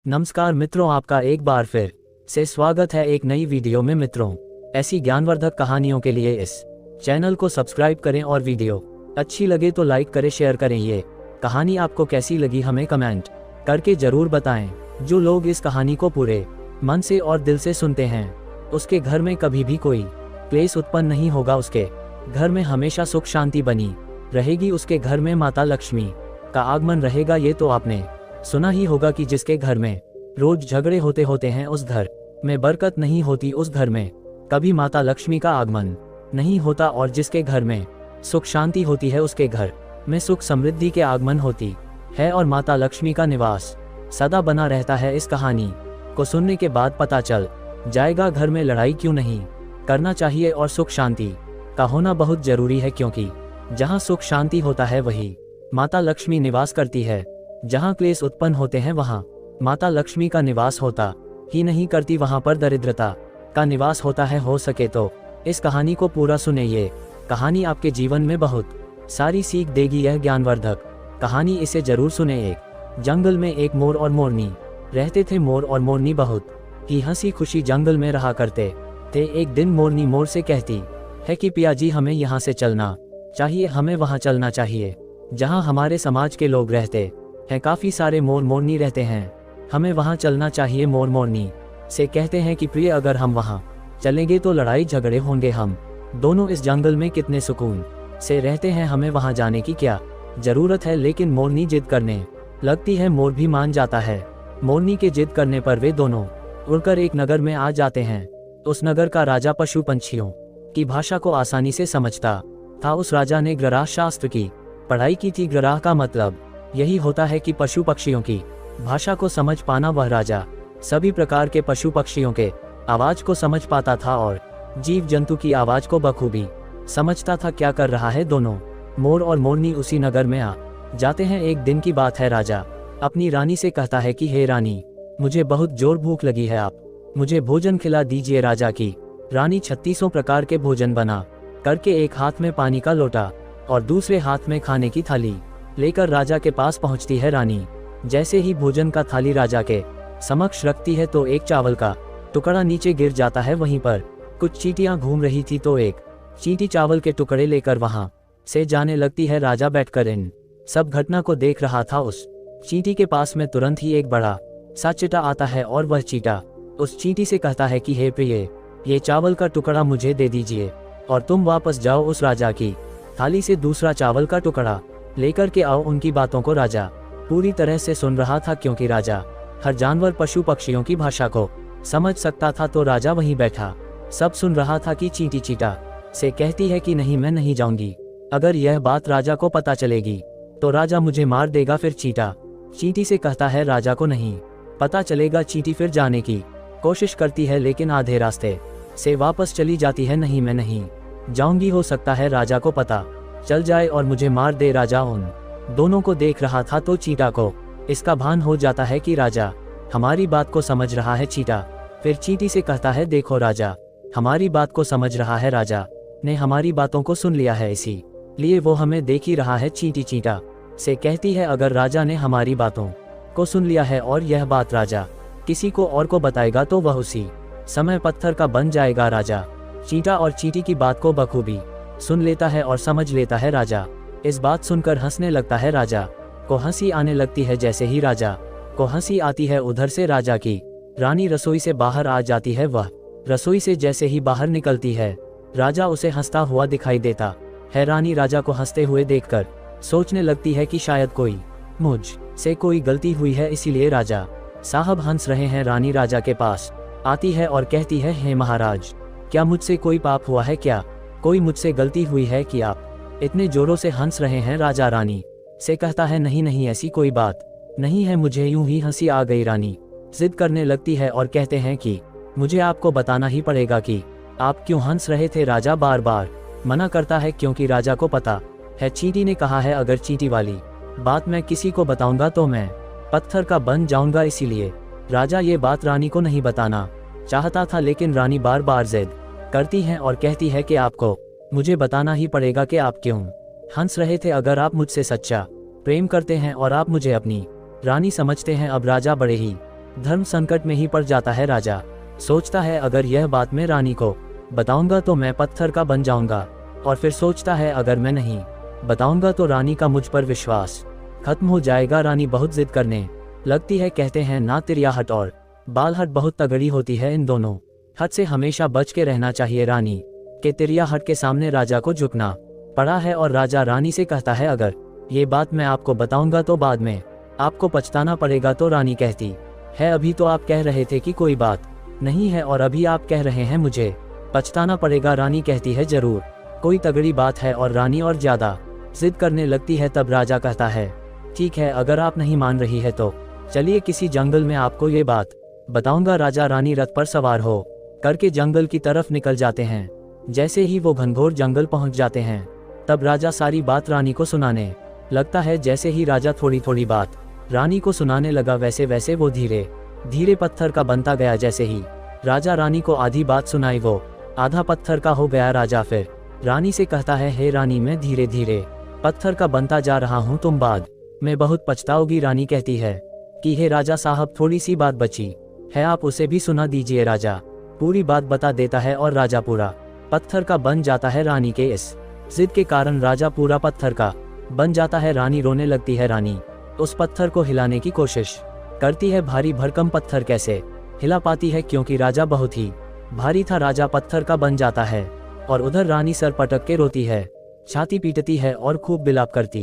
नमस्कार मित्रों, आपका एक बार फिर से स्वागत है एक नई वीडियो में। मित्रों, ऐसी ज्ञानवर्धक कहानियों के लिए इस चैनल को सब्सक्राइब करें और वीडियो अच्छी लगे तो लाइक करें, शेयर करें। ये कहानी आपको कैसी लगी हमें कमेंट करके जरूर बताएं। जो लोग इस कहानी को पूरे मन से और दिल से सुनते हैं उसके घर में कभी भी कोई क्लेश उत्पन्न नहीं होगा। उसके घर में हमेशा सुख शांति बनी रहेगी। उसके घर में माता लक्ष्मी का आगमन रहेगा। ये तो आपने सुना ही होगा कि जिसके घर में रोज झगड़े होते हैं उस घर में बरकत नहीं होती, उस घर में कभी माता लक्ष्मी का आगमन नहीं होता। और जिसके घर में सुख शांति होती है उसके घर में सुख समृद्धि के आगमन होती है और माता लक्ष्मी का निवास सदा बना रहता है। इस कहानी को सुनने के बाद पता चल जाएगा घर में लड़ाई क्यों नहीं करना चाहिए और सुख शांति का होना बहुत जरूरी है, क्योंकि जहाँ सुख शांति होता है वही माता लक्ष्मी निवास करती है। जहाँ क्लेश उत्पन्न होते हैं वहाँ माता लक्ष्मी का निवास होता ही नहीं करती, वहाँ पर दरिद्रता का निवास होता है। हो सके तो इस कहानी को पूरा सुने। ये कहानी आपके जीवन में बहुत सारी सीख देगी। यह ज्ञानवर्धक कहानी, इसे जरूर सुने। एक जंगल में एक मोर और मोरनी रहते थे। मोर और मोरनी बहुत ही हंसी खुशी जंगल में रहा करते थे। एक दिन मोरनी मोर से कहती है कि पिया जी, हमें यहाँ से चलना चाहिए, हमें वहाँ चलना चाहिए जहाँ हमारे समाज के लोग रहते हैं। काफी सारे मोर मोरनी रहते हैं, हमें वहाँ चलना चाहिए। मोर मोरनी से कहते हैं कि प्रिय, अगर हम वहाँ चलेंगे तो लड़ाई झगड़े होंगे। हम दोनों इस जंगल में कितने सुकून से रहते हैं, हमें वहाँ जाने की क्या जरूरत है। लेकिन मोरनी जिद करने लगती है। मोर भी मान जाता है। मोरनी के जिद करने पर वे दोनों उड़कर एक नगर में आ जाते हैं। उस नगर का राजा पशु पंछियों की भाषा को आसानी से समझता था। उस राजा ने ग्रह शास्त्र की पढ़ाई की थी। ग्रह का मतलब यही होता है कि पशु पक्षियों की भाषा को समझ पाना। वह राजा सभी प्रकार के पशु पक्षियों के आवाज को समझ पाता था और जीव जंतु की आवाज को बखूबी समझता था। क्या कर रहा है दोनों मोर और मोरनी उसी नगर में आ जाते हैं। एक दिन की बात है। राजा अपनी रानी से कहता है कि हे रानी, मुझे बहुत जोर भूख लगी है, आप मुझे भोजन खिला दीजिए। राजा की रानी 36 प्रकार के भोजन बना करके एक हाथ में पानी का लोटा और दूसरे हाथ में खाने की थाली लेकर राजा के पास पहुंचती है। रानी जैसे ही भोजन का थाली राजा के समक्ष रखती है तो एक चावल का टुकड़ा नीचे गिर जाता है। वहीं पर कुछ चींटियां घूम रही थी तो एक चींटी चावल के टुकड़े लेकर वहां से जाने लगती है। राजा बैठकर इन सब घटना को देख रहा था। उस चींटी के पास में तुरंत ही एक बड़ा सा चींटा आता है और वह चींटा उस चींटी से कहता है कि हे प्रिय, ये चावल का टुकड़ा मुझे दे दीजिए और तुम वापस जाओ, उस राजा की थाली से दूसरा चावल का टुकड़ा लेकर के आओ। उनकी बातों को राजा पूरी तरह से सुन रहा था, क्योंकि राजा हर जानवर पशु पक्षियों की भाषा को समझ सकता था। तो राजा वहीं बैठा सब सुन रहा था कि चींटी चींटा से कहती है कि नहीं, मैं नहीं जाऊंगी। अगर यह बात राजा को पता चलेगी तो राजा मुझे मार देगा। फिर चींटा चींटी से कहता है राजा को नहीं पता चलेगा। चींटी फिर जाने की कोशिश करती है लेकिन आधे रास्ते से वापस चली जाती है। नहीं, मैं नहीं जाऊंगी, हो सकता है राजा को पता चल जाए और मुझे मार दे। राजा उन दोनों को देख रहा था तो चींटा को इसका भान हो जाता है कि राजा हमारी बात को समझ रहा है। चींटा फिर चींटी से कहता है देखो, राजा हमारी बात को समझ रहा है, राजा ने हमारी बातों को सुन लिया है, इसी लिए वो हमें देख ही रहा है। चींटी चींटा से कहती है अगर राजा ने हमारी बातों को सुन लिया है और यह बात राजा किसी को और को बताएगा तो वह उसी समय पत्थर का बन जाएगा। राजा चींटा और चींटी की बात को बखूबी सुन लेता है और समझ लेता है। राजा इस बात सुनकर हंसने लगता है। राजा को हंसी आने लगती है। जैसे ही राजा को हंसी आती है उधर से राजा की रानी रसोई से बाहर आ जाती है। वह रसोई से जैसे ही बाहर निकलती है राजा उसे हंसता हुआ दिखाई देता है। रानी राजा को हंसते हुए देखकर सोचने लगती है कि शायद कोई मुझ से कोई गलती हुई है, इसीलिए राजा साहब हंस रहे हैं। रानी राजा के पास आती है और कहती है हे महाराज, क्या मुझसे कोई पाप हुआ है? क्या कोई मुझसे गलती हुई है कि आप इतने जोरों से हंस रहे हैं? राजा रानी से कहता है नहीं नहीं, ऐसी कोई बात नहीं है, मुझे यूं ही हंसी आ गई। रानी जिद करने लगती है और कहते हैं कि मुझे आपको बताना ही पड़ेगा कि आप क्यों हंस रहे थे। राजा बार बार मना करता है क्योंकि राजा को पता है चींटी ने कहा है अगर चींटी वाली बात मैं किसी को बताऊंगा तो मैं पत्थर का बन जाऊंगा। इसीलिए राजा ये बात रानी को नहीं बताना चाहता था, लेकिन रानी बार बार जिद करती है और कहती है कि आपको मुझे बताना ही पड़ेगा कि आप क्यों हंस रहे थे। अगर आप मुझसे सच्चा प्रेम करते हैं और आप मुझे अपनी रानी समझते हैं। अब राजा बड़े ही धर्म संकट में ही पड़ जाता है राजा। सोचता है अगर यह बात मैं रानी को बताऊंगा तो मैं पत्थर का बन जाऊंगा, और फिर सोचता है अगर मैं नहीं बताऊंगा तो रानी का मुझ पर विश्वास खत्म हो जाएगा। रानी बहुत जिद करने लगती है। कहते हैं ना तिरियाहट और बालहट बहुत तगड़ी होती है, इन दोनों हट से हमेशा बच के रहना चाहिए। रानी के तिरियाहट के सामने राजा को झुकना पड़ा है और राजा रानी से कहता है अगर ये बात मैं आपको बताऊंगा तो बाद में आपको पछताना पड़ेगा। तो रानी कहती है अभी तो आप कह रहे थे कि कोई बात नहीं है और अभी आप कह रहे हैं मुझे पछताना पड़ेगा। रानी कहती है जरूर कोई तगड़ी बात है और रानी और ज्यादा जिद करने लगती है। तब राजा कहता है ठीक है, अगर आप नहीं मान रही है तो चलिए किसी जंगल में आपको ये बात बताऊंगा। राजा रानी रथ पर सवार हो करके जंगल की तरफ निकल जाते हैं। जैसे ही वो घनघोर जंगल पहुंच जाते हैं तब राजा सारी बात रानी को सुनाने लगता है। जैसे ही राजा थोड़ी थोड़ी बात रानी को सुनाने लगा वैसे वैसे वो धीरे धीरे पत्थर का बनता गया। जैसे ही राजा रानी को आधी बात सुनाई वो आधा पत्थर का हो गया। राजा फिर रानी से कहता है हे रानी, मैं धीरे धीरे पत्थर का बनता जा रहा हूँ, तुम बाद में बहुत पछताओगी। रानी कहती है कि हे राजा साहब, थोड़ी सी बात बची है, आप उसे भी सुना दीजिए। राजा पूरी बात बता देता है और राजा पूरा पत्थर का बन जाता है। रानी के इस जिद के कारण राजा पूरा पत्थर का बन जाता है। रानी रोने लगती है। रानी उस पत्थर को हिलाने की कोशिश करती है। भारी भरकम पत्थर कैसे हिला पाती है क्योंकि राजा बहुत ही भारी था। राजा पत्थर का बन जाता है और उधर रानी सर पटक के रोती है, छाती पीटती है और खूब बिलाप करती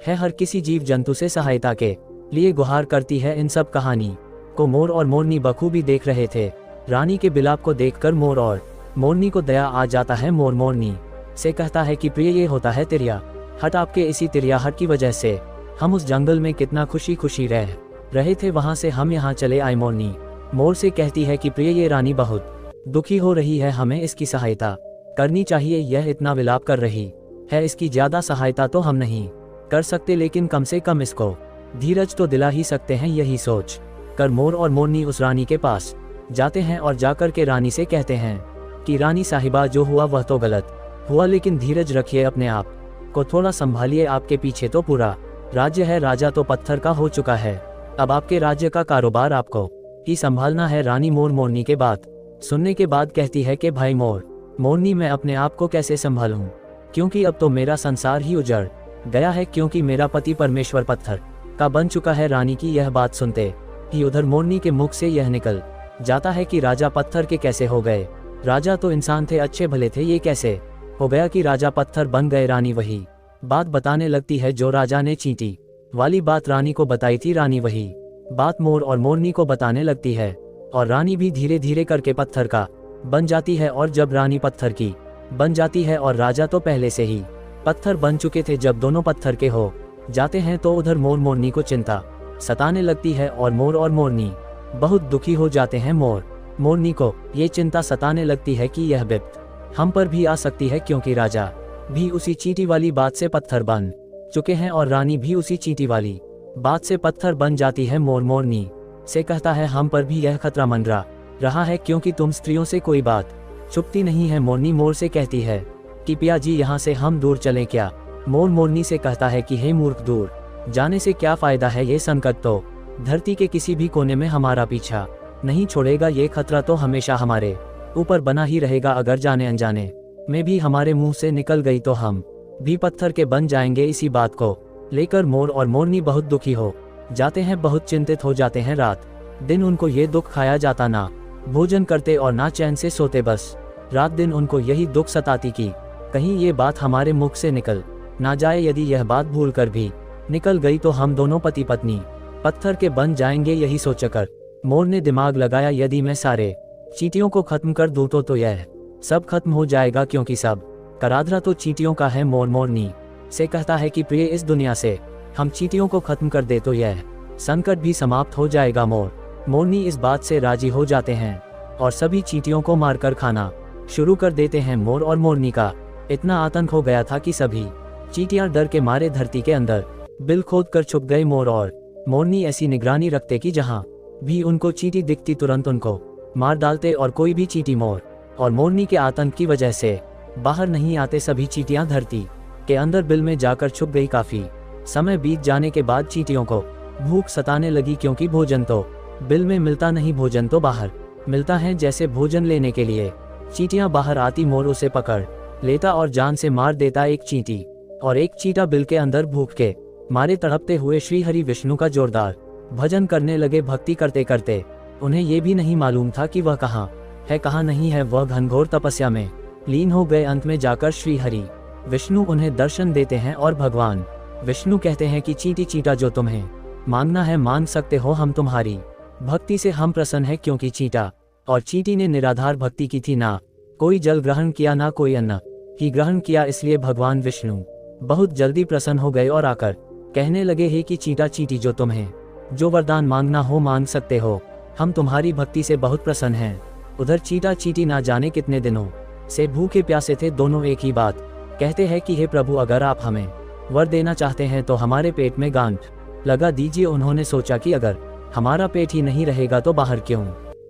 है। हर किसी जीव जंतु से सहायता के लिए गुहार करती है। इन सब कहानी को मोर और मोरनी बखूबी देख रहे थे। रानी के बिलाप को देखकर मोर और मोरनी को दया आ जाता है। मोर मोरनी से कहता है कि प्रिय, ये होता है तिरिया हट, आपके इसी तिरिया हट की वजह से हम उस जंगल में कितना खुशी खुशी रह रहे थे, वहां से हम यहाँ चले आए। मोरनी मोर से कहती है कि प्रिय, ये रानी बहुत दुखी हो रही है, हमें इसकी सहायता करनी चाहिए। यह इतना विलाप कर रही है, इसकी ज्यादा सहायता तो हम नहीं कर सकते, लेकिन कम से कम इसको धीरज तो दिला ही सकते हैं। यही सोच कर मोर और मोरनी उस रानी के पास जाते हैं और जाकर के रानी से कहते हैं कि रानी साहिबा, जो हुआ वह तो गलत हुआ, लेकिन धीरज रखिए, अपने आप को थोड़ा संभालिए। आपके पीछे तो पूरा राज्य है, राजा तो पत्थर का हो चुका है, अब आपके राज्य का कारोबार आपको ही संभालना है। रानी मोर मोरनी के बात सुनने के बाद कहती है कि भाई मोर मोरनी, मैं अपने आप को कैसे संभालूं, क्योंकि अब तो मेरा संसार ही उजड़ गया है, क्योंकि मेरा पति परमेश्वर पत्थर का बन चुका है। रानी की यह बात सुनते ही उधर मोरनी के मुख से यह निकल जाता है कि राजा पत्थर के कैसे हो गए, राजा तो इंसान थे, अच्छे भले थे, ये कैसे हो गया कि राजा पत्थर बन गए। रानी वही बात बताने लगती है जो राजा ने चींटी वाली बात रानी को बताई थी। रानी वही बात मोर और मोरनी को बताने लगती है और रानी भी धीरे धीरे करके पत्थर का बन जाती है। और जब रानी पत्थर की बन जाती है और राजा तो पहले से ही पत्थर बन चुके थे, जब दोनों पत्थर के हो जाते हैं तो उधर मोर मोरनी को चिंता सताने लगती है और मोर और मोरनी बहुत दुखी हो जाते हैं। मोर मोरनी को ये चिंता सताने लगती है कि यह विपत हम पर भी आ सकती है, क्योंकि राजा भी उसी चींटी वाली बात से पत्थर बन चुके हैं और रानी भी उसी चींटी वाली बात से पत्थर बन जाती है। मोर मोरनी से कहता है हम पर भी यह खतरा मंडरा रहा है, क्योंकि तुम स्त्रियों से कोई बात छुपती नहीं है। मोरनी मोर से कहती है कि पिया जी, यहाँ से हम दूर चलें क्या। मोर मोरनी से कहता है कि हे मूर्ख, दूर जाने से क्या फायदा है, ये संकट तो धरती के किसी भी कोने में हमारा पीछा नहीं छोड़ेगा, ये खतरा तो हमेशा हमारे ऊपर बना ही रहेगा। अगर जाने अनजाने में भी हमारे मुंह से निकल गई तो हम भी पत्थर के बन जाएंगे। इसी बात को लेकर मोर और मोरनी बहुत दुखी हो जाते हैं, बहुत चिंतित हो जाते हैं। रात दिन उनको ये दुख खाया जाता, ना भोजन करते और ना चैन से सोते, बस रात दिन उनको यही दुख सताती कि कहीं ये बात हमारे मुख से निकल ना जाए। यदि यह बात भूल कर भी निकल गई तो हम दोनों पति पत्नी पत्थर के बन जाएंगे। यही सोचकर मोर ने दिमाग लगाया, यदि मैं सारे चींटियों को खत्म कर दूं तो यह सब खत्म हो जाएगा, क्योंकि सब कराधरा तो चींटियों का है। मोर मोरनी से कहता है कि प्रिय, इस दुनिया से हम चींटियों को खत्म कर दे तो यह संकट भी समाप्त हो जाएगा। मोर मोरनी इस बात से राजी हो जाते हैं और सभी चींटियों को मारकर खाना शुरू कर देते हैं। मोर और मोरनी का इतना आतंक हो गया था कि सभी चींटियां डर के मारे धरती के अंदर बिल खोद कर छुप गए। मोर और मोरनी ऐसी निगरानी रखते कि जहां भी उनको चींटी दिखती तुरंत उनको मार डालते, और कोई भी चींटी मोर और मोरनी के आतंक की वजह से बाहर नहीं आते। सभी चींटियां धरती के अंदर बिल में जाकर छुप गई। काफी समय बीत जाने के बाद चींटियों को भूख सताने लगी, क्योंकि भोजन तो बिल में मिलता नहीं भोजन तो बाहर मिलता है जैसे भोजन लेने के लिए। चींटियां बाहर आती, मोर उसे पकड़ लेता और जान से मार देता एक चींटी, और एक चींटा बिल के अंदर भूख के मारे तड़पते हुए श्री हरि विष्णु का जोरदार भजन करने लगे। भक्ति करते करते उन्हें ये भी नहीं मालूम था कि वह कहाँ है कहाँ नहीं है। वह घनघोर तपस्या में लीन हो गए। अंत में जाकर श्री हरि विष्णु उन्हें दर्शन देते हैं और भगवान विष्णु कहते हैं कि चींटी चींटा जो तुम्हें मांगना है मांग सकते हो, हम तुम्हारी भक्ति से हम प्रसन्न है। क्योंकि चींटा और चींटी ने निराधार भक्ति की थी, ना कोई जल ग्रहण किया ना कोई अन्न ही ग्रहण किया, इसलिए भगवान विष्णु बहुत जल्दी प्रसन्न हो गए और आकर कहने लगे हे कि चींटा चींटी जो तुम्हें जो वरदान मांगना हो मांग सकते हो, हम तुम्हारी भक्ति से बहुत प्रसन्न हैं। उधर चींटा चींटी ना जाने कितने दिनों से भूखे प्यासे थे। दोनों एक ही बात कहते हैं कि हे प्रभु, अगर आप हमें वर देना चाहते हैं तो हमारे पेट में गांठ लगा दीजिए। उन्होंने सोचा कि अगर हमारा पेट ही नहीं रहेगा तो बाहर क्यों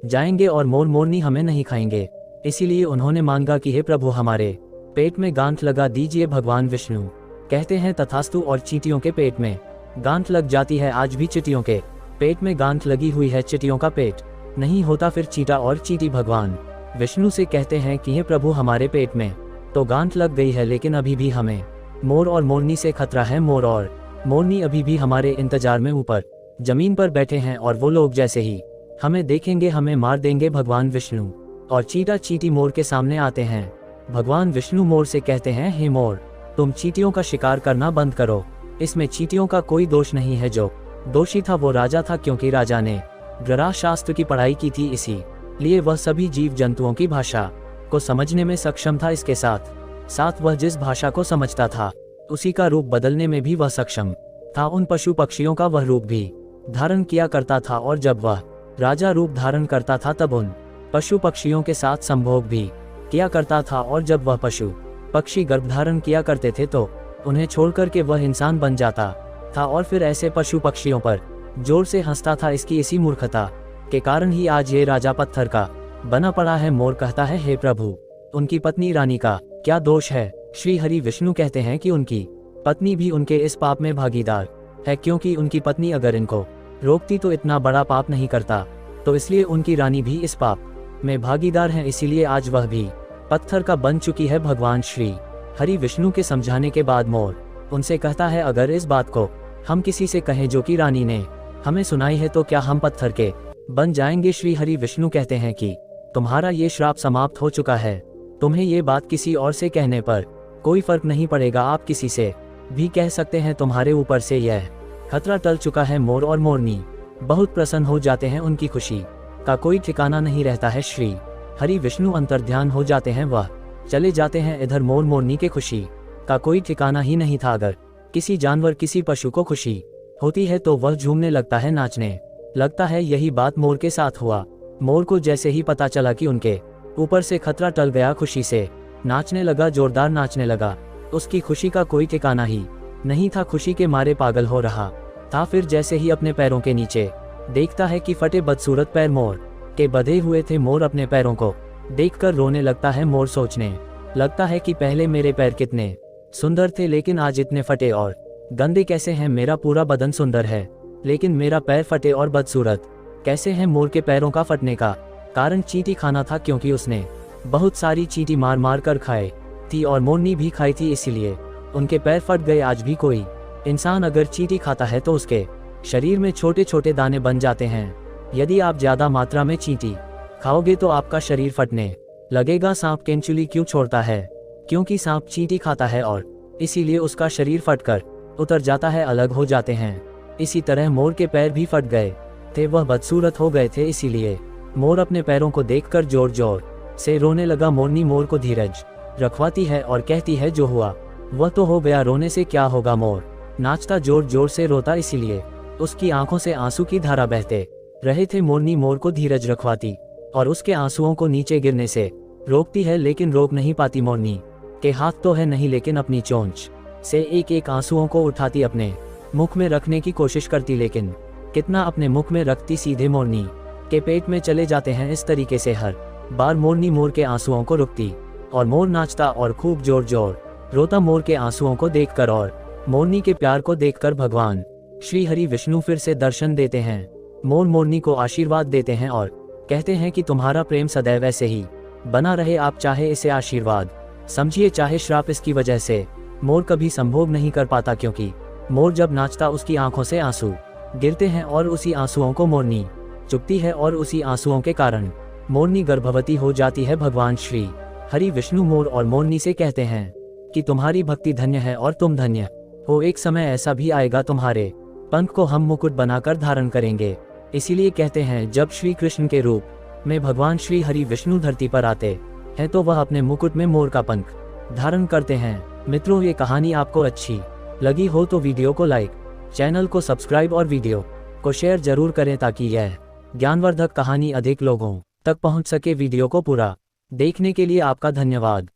जाएंगे और मोर मोरनी हमें नहीं खाएंगे। इसीलिए उन्होंने मांगा कि हे प्रभु, हमारे पेट में गांठ लगा दीजिए। भगवान विष्णु कहते हैं तथास्तु, और चींटियों के पेट में गांठ लग जाती है। आज भी चींटियों के पेट में गांठ लगी हुई है। चींटियों का पेट नहीं होता फिर चींटा और चींटी भगवान विष्णु से कहते हैं कि हे प्रभु, हमारे पेट में तो गांठ लग गई है, लेकिन अभी भी हमें मोर और मोरनी से खतरा है। मोर और मोरनी अभी भी हमारे इंतजार में ऊपर जमीन पर बैठे हैं, और वो लोग जैसे ही हमें देखेंगे हमें मार देंगे। भगवान विष्णु और चींटा चींटी मोर के सामने आते हैं। भगवान विष्णु मोर से कहते हैं, हे मोर, तुम चींटियों का शिकार करना बंद करो। इसमें चींटियों का कोई दोष नहीं है। जो दोषी था वो राजा था, क्योंकि राजा ने गृह शास्त्र की पढ़ाई की थी, इसीलिए वह सभी जीव जंतुओं की भाषा को समझने में सक्षम था। इसके साथ साथ वह जिस भाषा को समझता था उसी का रूप बदलने में भी वह सक्षम था। उन पशु पक्षियों का वह रूप भी धारण किया करता था, और जब वह राजा रूप धारण करता था तब उन पशु पक्षियों के साथ संभोग भी किया करता था। और जब वह पशु पक्षी गर्भ धारण किया करते थे तो उन्हें छोड़कर के वह इंसान बन जाता था, और फिर ऐसे पशु पक्षियों पर जोर से हंसता था। इसकी इसी मूर्खता के कारण ही आज ये राजा पत्थर का बना पड़ा है। मोर कहता है, हे प्रभु, उनकी पत्नी रानी का क्या दोष है। श्री हरि विष्णु कहते हैं कि उनकी पत्नी भी उनके इस पाप में भागीदार है, क्योंकि उनकी पत्नी अगर इनको रोकती तो इतना बड़ा पाप नहीं करता, तो इसलिए उनकी रानी भी इस पाप में भागीदार है। इसीलिए आज वह भी पत्थर का बन चुकी है। भगवान श्री हरि विष्णु के समझाने के बाद मोर उनसे कहता है, अगर इस बात को हम किसी से कहें जो कि रानी ने हमें सुनाई है, तो क्या हम पत्थर के बन जाएंगे। श्री हरि विष्णु कहते हैं कि तुम्हारा ये श्राप समाप्त हो चुका है। तुम्हें ये बात किसी और से कहने पर कोई फर्क नहीं पड़ेगा। आप किसी से भी कह सकते हैं, तुम्हारे ऊपर से यह खतरा टल चुका है। मोर और मोरनी बहुत प्रसन्न हो जाते हैं। उनकी खुशी का कोई ठिकाना नहीं रहता है। श्री हरि विष्णु अंतर्ध्यान हो जाते हैं, वह चले जाते हैं। इधर मोर मोरनी के खुशी का कोई ठिकाना ही नहीं था। अगर किसी जानवर किसी पशु को खुशी होती है तो वह झूमने लगता है, नाचने लगता है। यही बात मोर के साथ हुआ। मोर को जैसे ही पता चला कि उनके ऊपर से खतरा टल गया, खुशी से नाचने लगा, जोरदार नाचने लगा। उसकी खुशी का कोई ठिकाना ही नहीं था, खुशी के मारे पागल हो रहा था। फिर जैसे ही अपने पैरों के नीचे देखता है कि फटे बदसूरत पैर मोर के बंधे हुए थे। मोर अपने पैरों को देखकर रोने लगता है। मोर सोचने लगता है कि पहले मेरे पैर कितने सुंदर थे, लेकिन आज इतने फटे और गंदे कैसे हैं। मेरा पूरा बदन सुंदर है, लेकिन मेरा पैर फटे और बदसूरत कैसे हैं। मोर के पैरों का फटने का कारण चींटी खाना था, क्योंकि उसने बहुत सारी चींटी मार मार कर खाए थी, और मोरनी भी खाई थी, इसीलिए उनके पैर फट गए। आज भी कोई इंसान अगर चींटी खाता है तो उसके शरीर में छोटे छोटे दाने बन जाते हैं। यदि आप ज्यादा मात्रा में चींटी खाओगे तो आपका शरीर फटने लगेगा। सांप केंचुली क्यों छोड़ता है? क्योंकि सांप चींटी खाता है और इसीलिए उसका शरीर फटकर उतर जाता है, अलग हो जाते हैं। इसी तरह मोर के पैर भी फट गए थे, वह बदसूरत हो गए थे, इसीलिए मोर अपने पैरों को देखकर जोर जोर से रोने लगा। मोरनी मोर को धीरज रखवाती है और कहती है, जो हुआ वह तो हो गया, रोने से क्या होगा। मोर नाचता जोर जोर से रोता, इसीलिए उसकी आंखों से आंसू की धारा बहते रहे थे। मोरनी मोर को धीरज रखवाती और उसके आंसुओं को नीचे गिरने से रोकती है, लेकिन रोक नहीं पाती। मोरनी के हाथ तो है नहीं, लेकिन अपनी चोंच से एक एक आंसुओं को उठाती, अपने मुख में रखने की कोशिश करती, लेकिन कितना अपने मुख में रखती, सीधे मोरनी के पेट में चले जाते हैं। इस तरीके से हर बार मोरनी मोर के आंसुओं को रुकती और मोर नाचता और खूब जोर जोर रोता। मोर के आंसुओं को देखकर और मोरनी के प्यार को देखकर भगवान श्री हरि विष्णु फिर से दर्शन देते हैं। मोर मोरनी को आशीर्वाद देते हैं और कहते हैं कि तुम्हारा प्रेम सदैव ऐसे ही बना रहे। आप चाहे इसे आशीर्वाद समझिए चाहे श्राप, इसकी वजह से मोर कभी संभोग नहीं कर पाता, क्योंकि मोर जब नाचता उसकी आंखों से आंसू गिरते हैं और उसी आंसुओं को मोरनी चुपती है और उसी आंसुओं के कारण मोरनी गर्भवती हो जाती है। भगवान श्री हरि विष्णु मोर और मोरनी से कहते हैं कि तुम्हारी भक्ति धन्य है और तुम धन्य हो। एक समय ऐसा भी आएगा तुम्हारे पंख को हम मुकुट बनाकर धारण करेंगे। इसीलिए कहते हैं जब श्री कृष्ण के रूप में भगवान श्री हरि विष्णु धरती पर आते हैं तो वह अपने मुकुट में मोर का पंख धारण करते हैं। मित्रों, ये कहानी आपको अच्छी लगी हो तो वीडियो को लाइक, चैनल को सब्सक्राइब और वीडियो को शेयर जरूर करें ताकि यह ज्ञानवर्धक कहानी अधिक लोगों तक पहुंच सके। वीडियो को पूरा देखने के लिए आपका धन्यवाद।